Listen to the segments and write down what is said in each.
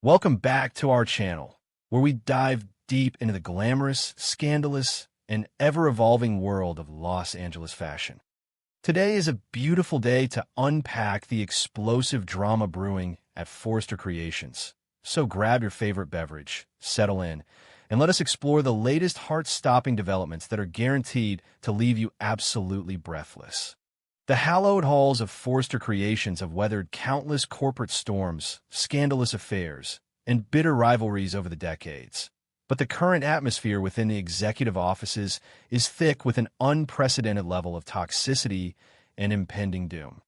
Welcome back to our channel, where we dive deep into the glamorous, scandalous, and ever-evolving world of Los Angeles fashion. Today is a beautiful day to unpack the explosive drama brewing at Forrester Creations. So grab your favorite beverage, settle in, and let us explore the latest heart-stopping developments that are guaranteed to leave you absolutely breathless. The hallowed halls of Forrester Creations have weathered countless corporate storms, scandalous affairs, and bitter rivalries over the decades. But the current atmosphere within the executive offices is thick with an unprecedented level of toxicity and impending doom.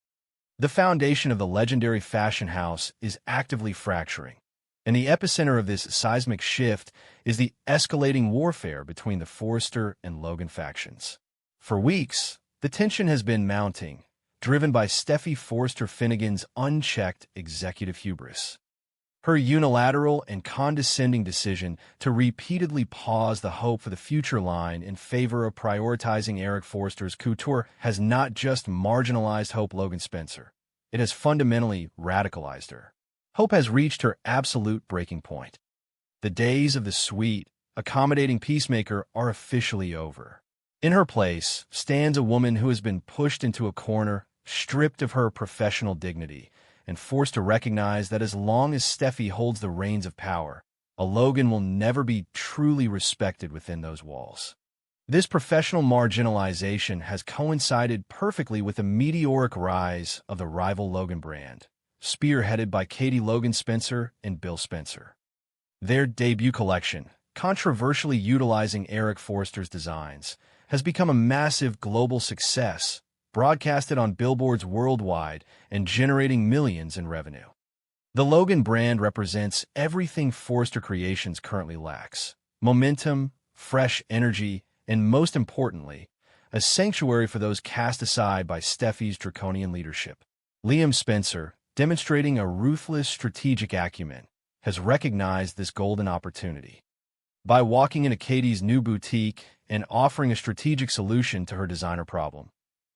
The foundation of the legendary fashion house is actively fracturing, and the epicenter of this seismic shift is the escalating warfare between the Forester and Logan factions. For weeks, the tension has been mounting, driven by Steffi Forrester Finnegan's unchecked executive hubris. Her unilateral and condescending decision to repeatedly pause the hope for the future line in favor of prioritizing Eric Forrester's couture has not just marginalized Hope Logan Spencer, it has fundamentally radicalized her. Hope has reached her absolute breaking point. The days of the sweet, accommodating peacemaker are officially over. In her place stands a woman who has been pushed into a corner, stripped of her professional dignity, and forced to recognize that as long as Steffi holds the reins of power, a Logan will never be truly respected within those walls. This professional marginalization has coincided perfectly with the meteoric rise of the rival Logan brand, spearheaded by Katie Logan Spencer and Bill Spencer. Their debut collection, controversially utilizing Eric Forrester's designs, has become a massive global success, broadcasted on billboards worldwide and generating millions in revenue. The Logan brand represents everything Forrester Creations currently lacks: momentum, fresh energy, and most importantly, a sanctuary for those cast aside by Steffi's draconian leadership. Liam Spencer, demonstrating a ruthless strategic acumen, has recognized this golden opportunity. By walking into Katie's new boutique and offering a strategic solution to her designer problem,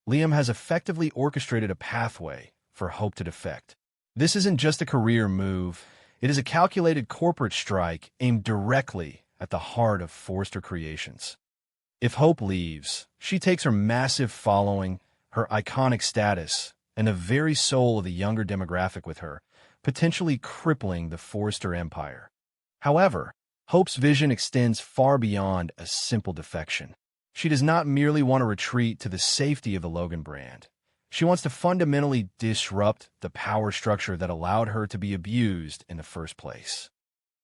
Liam has effectively orchestrated a pathway for Hope to defect. This isn't just a career move, it is a calculated corporate strike aimed directly at the heart of Forrester Creations. If Hope leaves, she takes her massive following, her iconic status, and the very soul of the younger demographic with her, potentially crippling the Forrester empire. However, Hope's vision extends far beyond a simple defection. She does not merely want to retreat to the safety of the Logan brand. She wants to fundamentally disrupt the power structure that allowed her to be abused in the first place.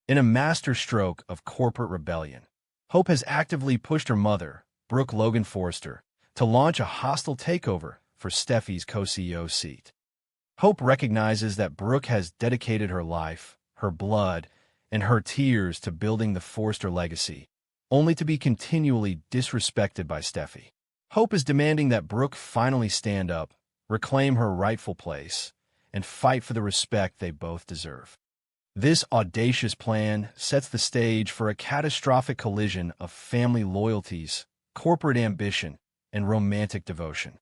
In a masterstroke of corporate rebellion, Hope has actively pushed her mother, Brooke Logan Forrester, to launch a hostile takeover for Steffi's co-CEO seat. Hope recognizes that Brooke has dedicated her life, her blood, and her tears to building the Forrester legacy, only to be continually disrespected by Steffi. Hope is demanding that Brooke finally stand up, reclaim her rightful place, and fight for the respect they both deserve. This audacious plan sets the stage for a catastrophic collision of family loyalties, corporate ambition, and romantic devotion.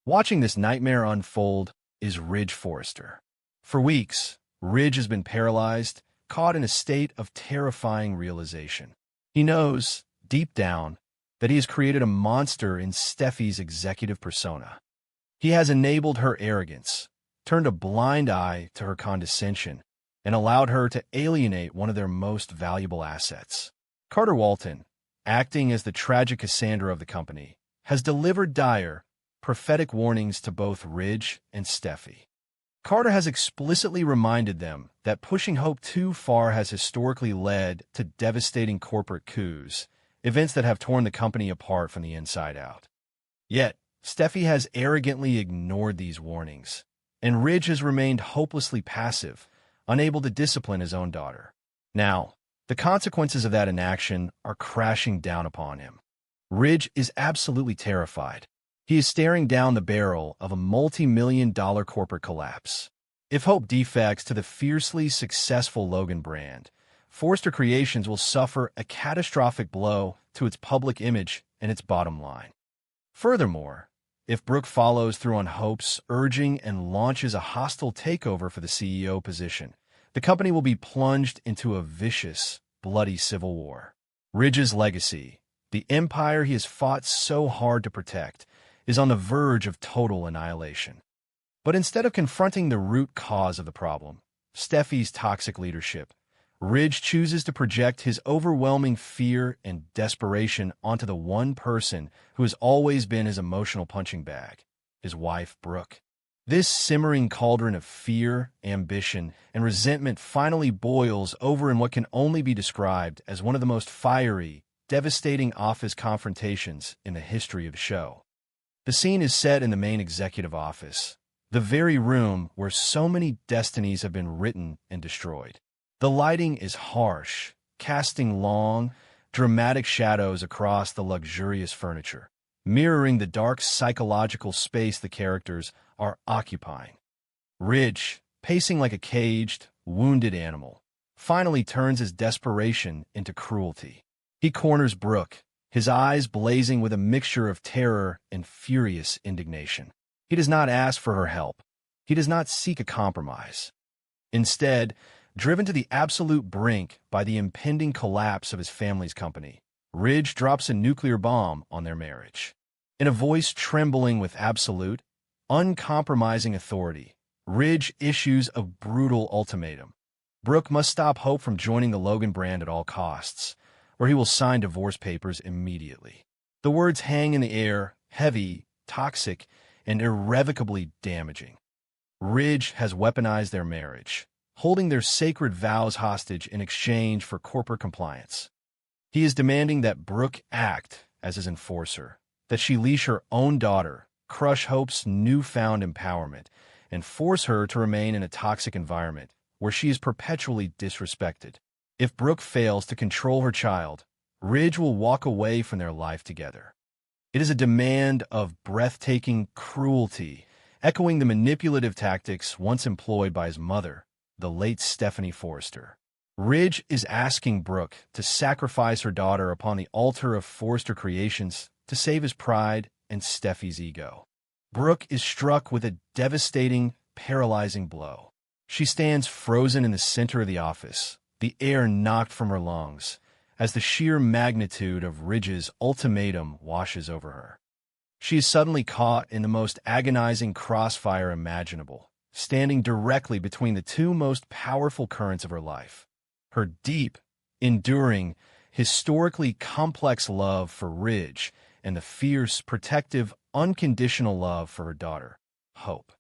Watching this nightmare unfold is Ridge Forrester. For weeks, Ridge has been paralyzed, caught in a state of terrifying realization. He knows, deep down, that he has created a monster in Steffi's executive persona. He has enabled her arrogance, turned a blind eye to her condescension, and allowed her to alienate one of their most valuable assets. Carter Walton, acting as the tragic Cassandra of the company, has delivered dire, prophetic warnings to both Ridge and Steffi. Carter has explicitly reminded them that pushing Hope too far has historically led to devastating corporate coups, events that have torn the company apart from the inside out. Yet, Steffi has arrogantly ignored these warnings, and Ridge has remained hopelessly passive, unable to discipline his own daughter. Now, the consequences of that inaction are crashing down upon him. Ridge is absolutely terrified. He is staring down the barrel of a multi-million-dollar corporate collapse. If Hope defects to the fiercely successful Logan brand, Forrester Creations will suffer a catastrophic blow to its public image and its bottom line. Furthermore, if Brooke follows through on Hope's urging and launches a hostile takeover for the CEO position, The company will be plunged into a vicious, bloody civil war. Ridge's legacy, the empire he has fought so hard to protect, is on the verge of total annihilation. But instead of confronting the root cause of the problem, Steffi's toxic leadership, Ridge chooses to project his overwhelming fear and desperation onto the one person who has always been his emotional punching bag, his wife, Brooke. This simmering cauldron of fear, ambition, and resentment finally boils over in what can only be described as one of the most fiery, devastating office confrontations in the history of the show. The scene is set in the main executive office, the very room where so many destinies have been written and destroyed. The lighting is harsh, casting long, dramatic shadows across the luxurious furniture, mirroring the dark psychological space the characters are occupying. Ridge, pacing like a caged, wounded animal, finally turns his desperation into cruelty. He corners Brooke, his eyes blazing with a mixture of terror and furious indignation. He does not ask for her help. He does not seek a compromise. Instead, driven to the absolute brink by the impending collapse of his family's company, Ridge drops a nuclear bomb on their marriage. In a voice trembling with absolute, uncompromising authority, Ridge issues a brutal ultimatum. Brooke must stop Hope from joining the Logan brand at all costs, or he will sign divorce papers immediately. The words hang in the air, heavy, toxic, and irrevocably damaging. Ridge has weaponized their marriage, holding their sacred vows hostage in exchange for corporate compliance. He is demanding that Brooke act as his enforcer, that she leash her own daughter, crush Hope's newfound empowerment, and force her to remain in a toxic environment where she is perpetually disrespected. If Brooke fails to control her child, Ridge will walk away from their life together. It is a demand of breathtaking cruelty, echoing the manipulative tactics once employed by his mother, the late Stephanie Forester. Ridge is asking Brooke to sacrifice her daughter upon the altar of Forester creations to save his pride and Steffi's ego. Brooke is struck with a devastating, paralyzing blow. She stands frozen in the center of the office, the air knocked from her lungs, as the sheer magnitude of Ridge's ultimatum washes over her. She is suddenly caught in the most agonizing crossfire imaginable, standing directly between the two most powerful currents of her life: her deep, enduring, historically complex love for Ridge and the fierce, protective, unconditional love for her daughter, Hope.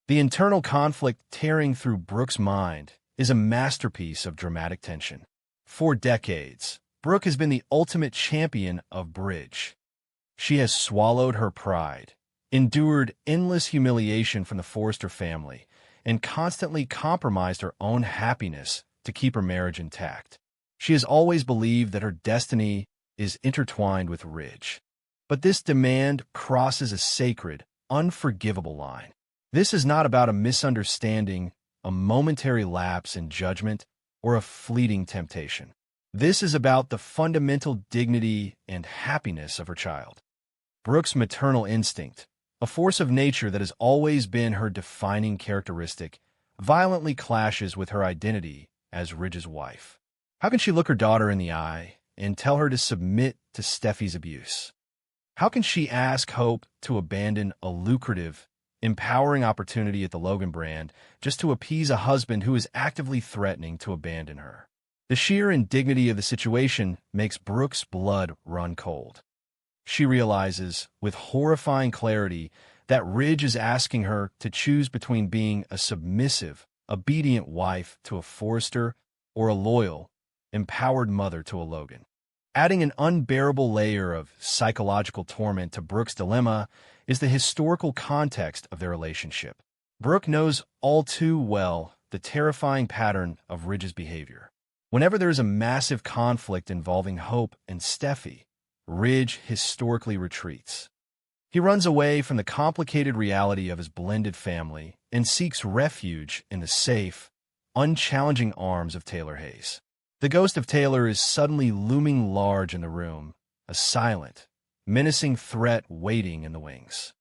The internal conflict tearing through Brooke's mind is a masterpiece of dramatic tension. For decades, Brooke has been the ultimate champion of bridge. She has swallowed her pride, endured endless humiliation from the Forester family, and constantly compromised her own happiness to keep her marriage intact. She has always believed that her destiny is intertwined with Ridge. But this demand crosses a sacred, unforgivable line. This is not about a misunderstanding, a momentary lapse in judgment, or a fleeting temptation. This is about the fundamental dignity and happiness of her child. Brooke's maternal instinct, a force of nature that has always been her defining characteristic, violently clashes with her identity as Ridge's wife. How can she look her daughter in the eye and tell her to submit to Steffi's abuse? How can she ask Hope to abandon a lucrative, empowering opportunity at the Logan brand just to appease a husband who is actively threatening to abandon her? The sheer indignity of the situation makes Brooke's blood run cold. She realizes, with horrifying clarity, that Ridge is asking her to choose between being a submissive, obedient wife to a Forester or a loyal, empowered mother to a Logan. Adding an unbearable layer of psychological torment to Brooke's dilemma is the historical context of their relationship. Brooke knows all too well the terrifying pattern of Ridge's behavior. Whenever there is a massive conflict involving Hope and Steffi, Ridge historically retreats. He runs away from the complicated reality of his blended family and seeks refuge in the safe, unchallenging arms of Taylor Hayes. The ghost of Taylor is suddenly looming large in the room, a silent, menacing threat waiting in the wings.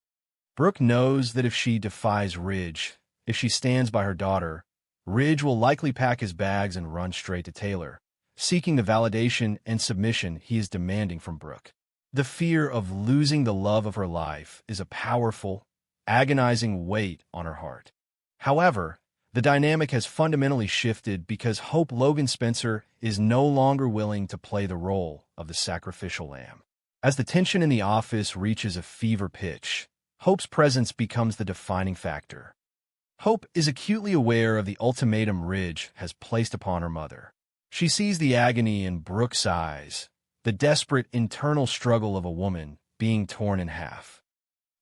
Brooke knows that if she defies Ridge, if she stands by her daughter, Ridge will likely pack his bags and run straight to Taylor, seeking the validation and submission he is demanding from Brooke. The fear of losing the love of her life is a powerful, agonizing weight on her heart. However, the dynamic has fundamentally shifted because Hope Logan Spencer is no longer willing to play the role of the sacrificial lamb. As the tension in the office reaches a fever pitch, Hope's presence becomes the defining factor. Hope is acutely aware of the ultimatum Ridge has placed upon her mother. She sees the agony in Brooke's eyes, the desperate internal struggle of a woman being torn in half.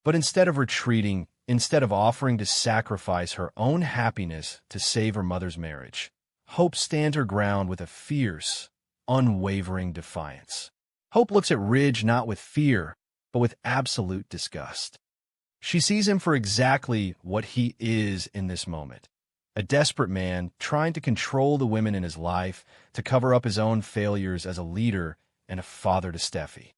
But instead of retreating, instead of offering to sacrifice her own happiness to save her mother's marriage, Hope stands her ground with a fierce, unwavering defiance. Hope looks at Ridge not with fear, but with absolute disgust. She sees him for exactly what he is in this moment. A desperate man trying to control the women in his life, to cover up his own failures as a leader and a father to Steffi.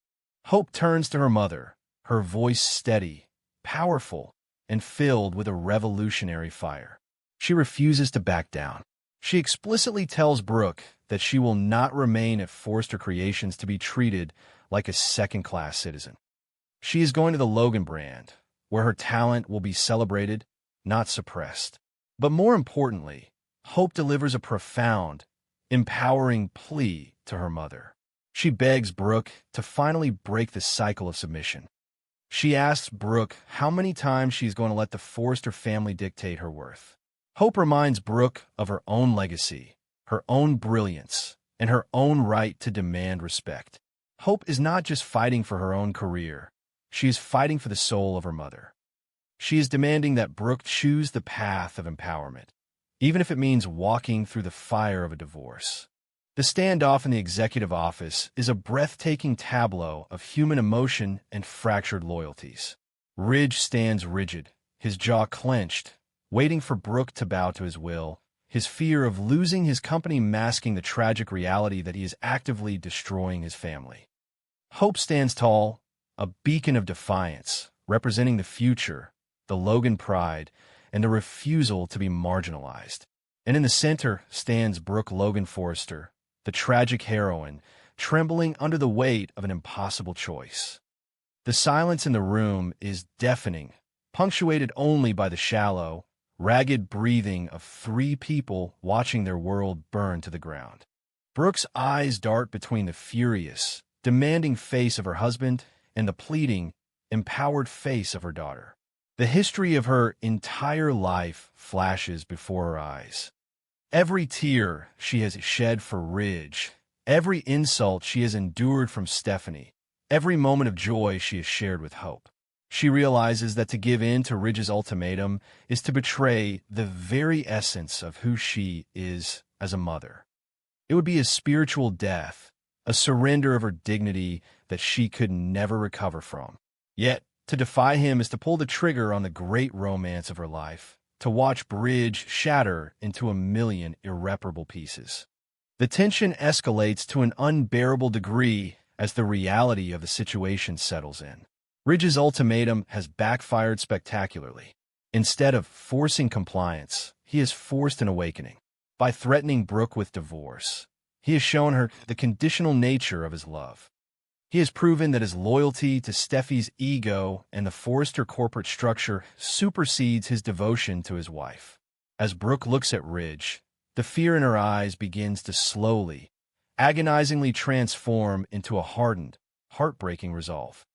Hope turns to her mother, her voice steady, powerful, and filled with a revolutionary fire. She refuses to back down. She explicitly tells Brooke that she will not remain at Forester Creations to be treated like a second-class citizen. She is going to the Logan brand, where her talent will be celebrated, not suppressed. But more importantly, Hope delivers a profound, empowering plea to her mother. She begs Brooke to finally break the cycle of submission. She asks Brooke how many times she's going to let the Forester family dictate her worth. Hope reminds Brooke of her own legacy, her own brilliance, and her own right to demand respect. Hope is not just fighting for her own career. She is fighting for the soul of her mother. She is demanding that Brooke choose the path of empowerment, even if it means walking through the fire of a divorce. The standoff in the executive office is a breathtaking tableau of human emotion and fractured loyalties. Ridge stands rigid, his jaw clenched, waiting for Brooke to bow to his will, his fear of losing his company masking the tragic reality that he is actively destroying his family. Hope stands tall, a beacon of defiance, representing the future, the Logan pride, and the refusal to be marginalized. And in the center stands Brooke Logan Forester, the tragic heroine, trembling under the weight of an impossible choice. The silence in the room is deafening, punctuated only by the shallow, ragged breathing of three people watching their world burn to the ground. Brooke's eyes dart between the furious, demanding face of her husband and the pleading, empowered face of her daughter. The history of her entire life flashes before her eyes. Every tear she has shed for Ridge, every insult she has endured from Stephanie, every moment of joy she has shared with Hope. She realizes that to give in to Ridge's ultimatum is to betray the very essence of who she is as a mother. It would be a spiritual death, a surrender of her dignity that she could never recover from. Yet, to defy him is to pull the trigger on the great romance of her life, to watch Ridge shatter into a million irreparable pieces. The tension escalates to an unbearable degree as the reality of the situation settles in. Ridge's ultimatum has backfired spectacularly. Instead of forcing compliance, he has forced an awakening. By threatening Brooke with divorce, he has shown her the conditional nature of his love. He has proven that his loyalty to Steffi's ego and the Forester corporate structure supersedes his devotion to his wife. As Brooke looks at Ridge, the fear in her eyes begins to slowly, agonizingly transform into a hardened, heartbreaking resolve.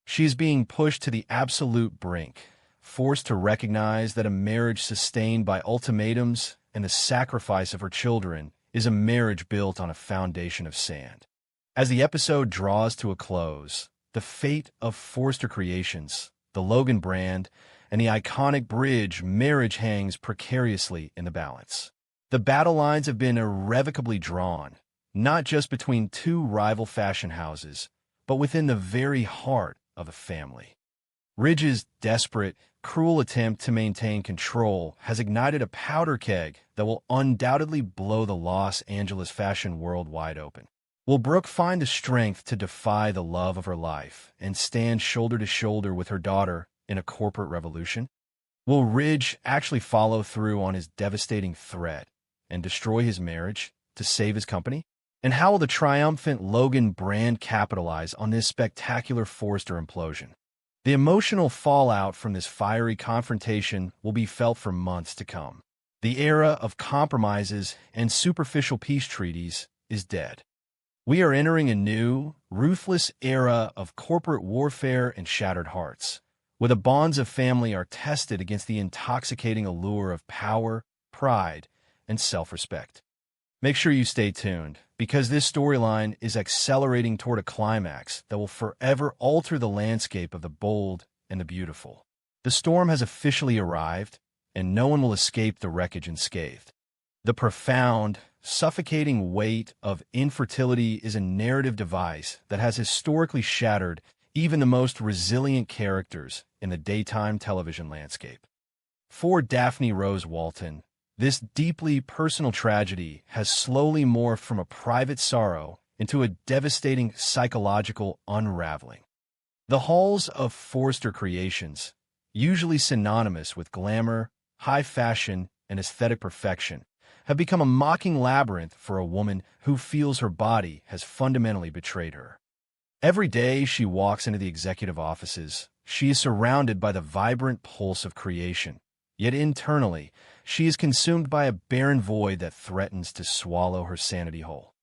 She is being pushed to the absolute brink, forced to recognize that a marriage sustained by ultimatums and the sacrifice of her children is a marriage built on a foundation of sand. As the episode draws to a close, the fate of Forester Creations, the Logan brand, and the iconic bridge marriage hangs precariously in the balance. The battle lines have been irrevocably drawn, not just between two rival fashion houses, but within the very heart of a family. Ridge's desperate, cruel attempt to maintain control has ignited a powder keg that will undoubtedly blow the Los Angeles fashion world wide open. Will Brooke find the strength to defy the love of her life and stand shoulder to shoulder with her daughter in a corporate revolution? Will Ridge actually follow through on his devastating threat and destroy his marriage to save his company? And how will the triumphant Logan brand capitalize on this spectacular Forester implosion? The emotional fallout from this fiery confrontation will be felt for months to come. The era of compromises and superficial peace treaties is dead. We are entering a new, ruthless era of corporate warfare and shattered hearts, where the bonds of family are tested against the intoxicating allure of power, pride, and self-respect. Make sure you stay tuned, because this storyline is accelerating toward a climax that will forever alter the landscape of the bold and the beautiful. The storm has officially arrived, and no one will escape the wreckage unscathed. The profound, suffocating weight of infertility is a narrative device that has historically shattered even the most resilient characters in the daytime television landscape. For Daphne Rose Walton, this deeply personal tragedy has slowly morphed from a private sorrow into a devastating psychological unraveling. The halls of Forester Creations, usually synonymous with glamour, high fashion, and aesthetic perfection, have become a mocking labyrinth for a woman who feels her body has fundamentally betrayed her. Every day she walks into the executive offices, she is surrounded by the vibrant pulse of creation, yet internally, she is consumed by a barren void that threatens to swallow her sanity whole.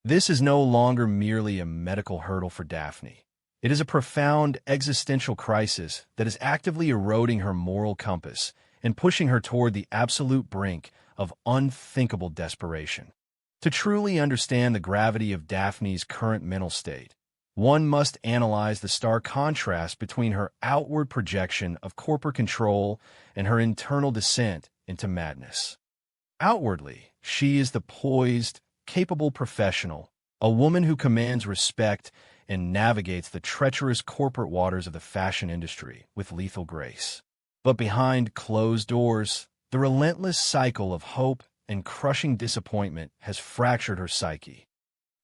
This is no longer merely a medical hurdle for Daphne. It is a profound existential crisis that is actively eroding her moral compass and pushing her toward the absolute brink of unthinkable desperation. To truly understand the gravity of Daphne's current mental state, one must analyze the stark contrast between her outward projection of corporate control and her internal descent into madness. Outwardly, she is the poised, capable professional, a woman who commands respect and navigates the treacherous corporate waters of the fashion industry with lethal grace. But behind closed doors, the relentless cycle of hope and crushing disappointment has fractured her psyche.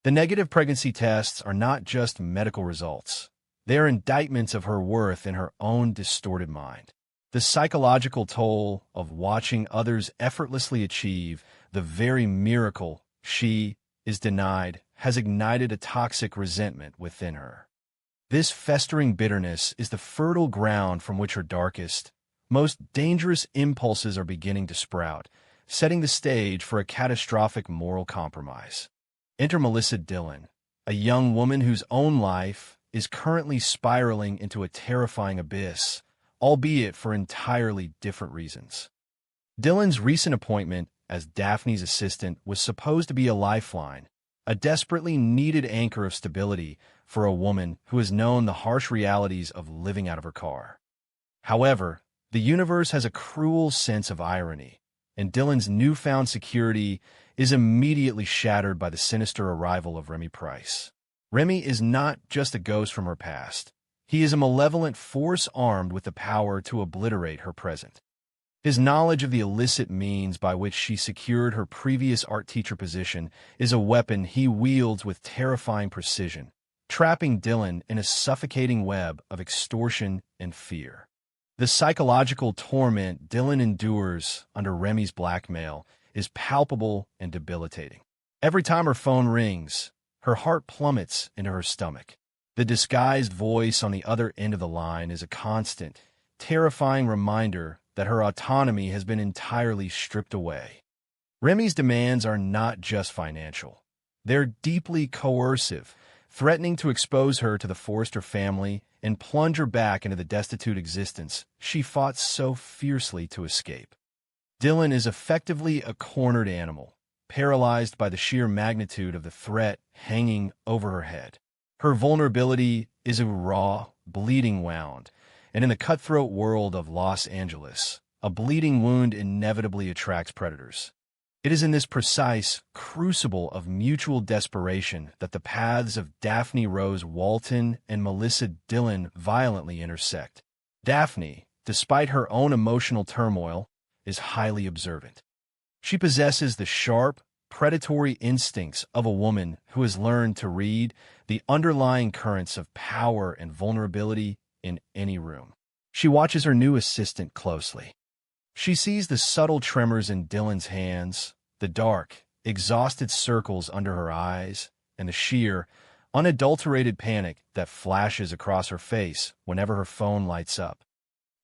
The negative pregnancy tests are not just medical results. They are indictments of her worth in her own distorted mind. The psychological toll of watching others effortlessly achieve the very miracle she is denied has ignited a toxic resentment within her. This festering bitterness is the fertile ground from which her darkest, most dangerous impulses are beginning to sprout, setting the stage for a catastrophic moral compromise. Enter Melissa Dillon, a young woman whose own life is currently spiraling into a terrifying abyss, albeit for entirely different reasons. Dillon's recent appointment as Daphne's assistant was supposed to be a lifeline, a desperately needed anchor of stability for a woman who has known the harsh realities of living out of her car. However, the universe has a cruel sense of irony, and Dillon's newfound security is immediately shattered by the sinister arrival of Remy Price. Remy is not just a ghost from her past. He is a malevolent force armed with the power to obliterate her present. His knowledge of the illicit means by which she secured her previous art teacher position is a weapon he wields with terrifying precision, trapping Dillon in a suffocating web of extortion and fear. The psychological torment Dillon endures under Remy's blackmail is palpable and debilitating. Every time her phone rings, her heart plummets into her stomach. The disguised voice on the other end of the line is a constant, terrifying reminder that her autonomy has been entirely stripped away. Remy's demands are not just financial. They're deeply coercive, threatening to expose her to the Forester family and plunge her back into the destitute existence she fought so fiercely to escape. Dillon is effectively a cornered animal, paralyzed by the sheer magnitude of the threat hanging over her head. Her vulnerability is a raw, bleeding wound, and in the cutthroat world of Los Angeles, a bleeding wound inevitably attracts predators. It is in this precise crucible of mutual desperation that the paths of Daphne Rose Walton and Melissa Dillon violently intersect. Daphne, despite her own emotional turmoil, is highly observant. She possesses the sharp, predatory instincts of a woman who has learned to read the underlying currents of power and vulnerability in any room. She watches her new assistant closely, She sees the subtle tremors in Dylan's hands, the dark, exhausted circles under her eyes, and the sheer, unadulterated panic that flashes across her face whenever her phone lights up.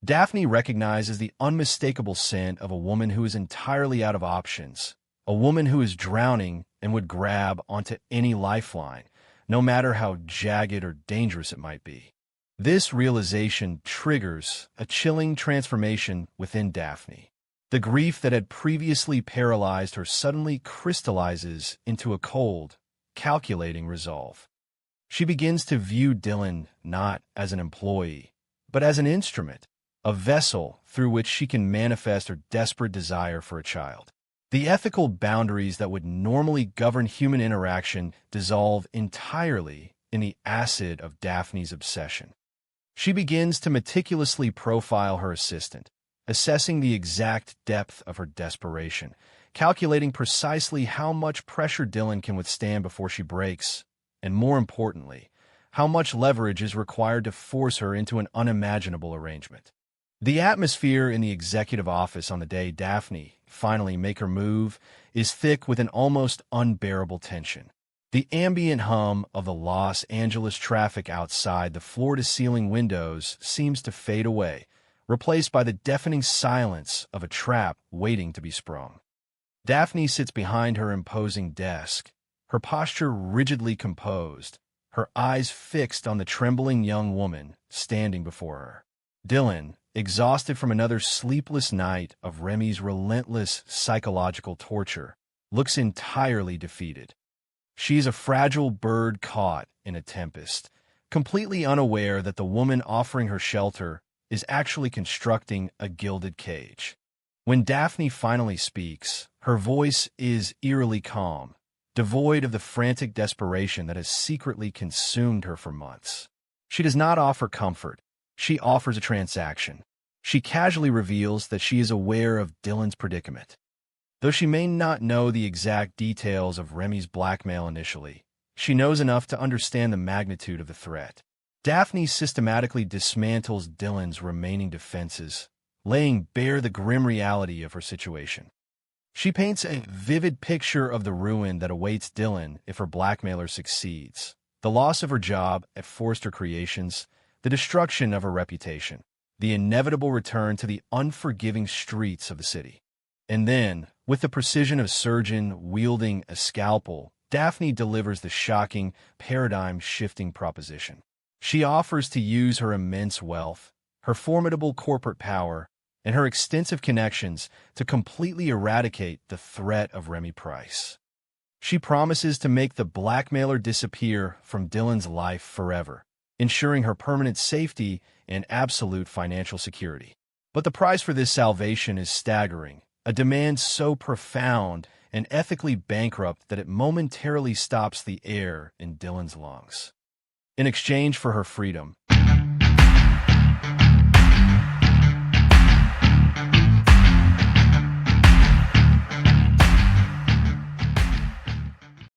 Daphne recognizes the unmistakable scent of a woman who is entirely out of options, a woman who is drowning and would grab onto any lifeline, no matter how jagged or dangerous it might be. This realization triggers a chilling transformation within Daphne. The grief that had previously paralyzed her suddenly crystallizes into a cold, calculating resolve. She begins to view Dylan not as an employee, but as an instrument, a vessel through which she can manifest her desperate desire for a child. The ethical boundaries that would normally govern human interaction dissolve entirely in the acid of Daphne's obsession. She begins to meticulously profile her assistant, assessing the exact depth of her desperation, calculating precisely how much pressure Dylan can withstand before she breaks, and more importantly, how much leverage is required to force her into an unimaginable arrangement. The atmosphere in the executive office on the day Daphne finally make her move is thick with an almost unbearable tension. The ambient hum of the Los Angeles traffic outside the floor-to-ceiling windows seems to fade away, replaced by the deafening silence of a trap waiting to be sprung. Daphne sits behind her imposing desk, her posture rigidly composed, her eyes fixed on the trembling young woman standing before her. Dylan, exhausted from another sleepless night of Remy's relentless psychological torture, looks entirely defeated. She is a fragile bird caught in a tempest, completely unaware that the woman offering her shelter is actually constructing a gilded cage. When Daphne finally speaks, her voice is eerily calm, devoid of the frantic desperation that has secretly consumed her for months. She does not offer comfort. She offers a transaction. She casually reveals that she is aware of Dylan's predicament. Though she may not know the exact details of Remy's blackmail initially, she knows enough to understand the magnitude of the threat. Daphne systematically dismantles Dylan's remaining defenses, laying bare the grim reality of her situation. She paints a vivid picture of the ruin that awaits Dylan if her blackmailer succeeds, the loss of her job at Forester Creations, the destruction of her reputation, the inevitable return to the unforgiving streets of the city. And then, with the precision of a surgeon wielding a scalpel, Daphne delivers the shocking, paradigm-shifting proposition. She offers to use her immense wealth, her formidable corporate power, and her extensive connections to completely eradicate the threat of Remy Price. She promises to make the blackmailer disappear from Dylan's life forever, ensuring her permanent safety and absolute financial security. But the price for this salvation is staggering, a demand so profound and ethically bankrupt that it momentarily stops the air in Dylan's lungs. In exchange for her freedom,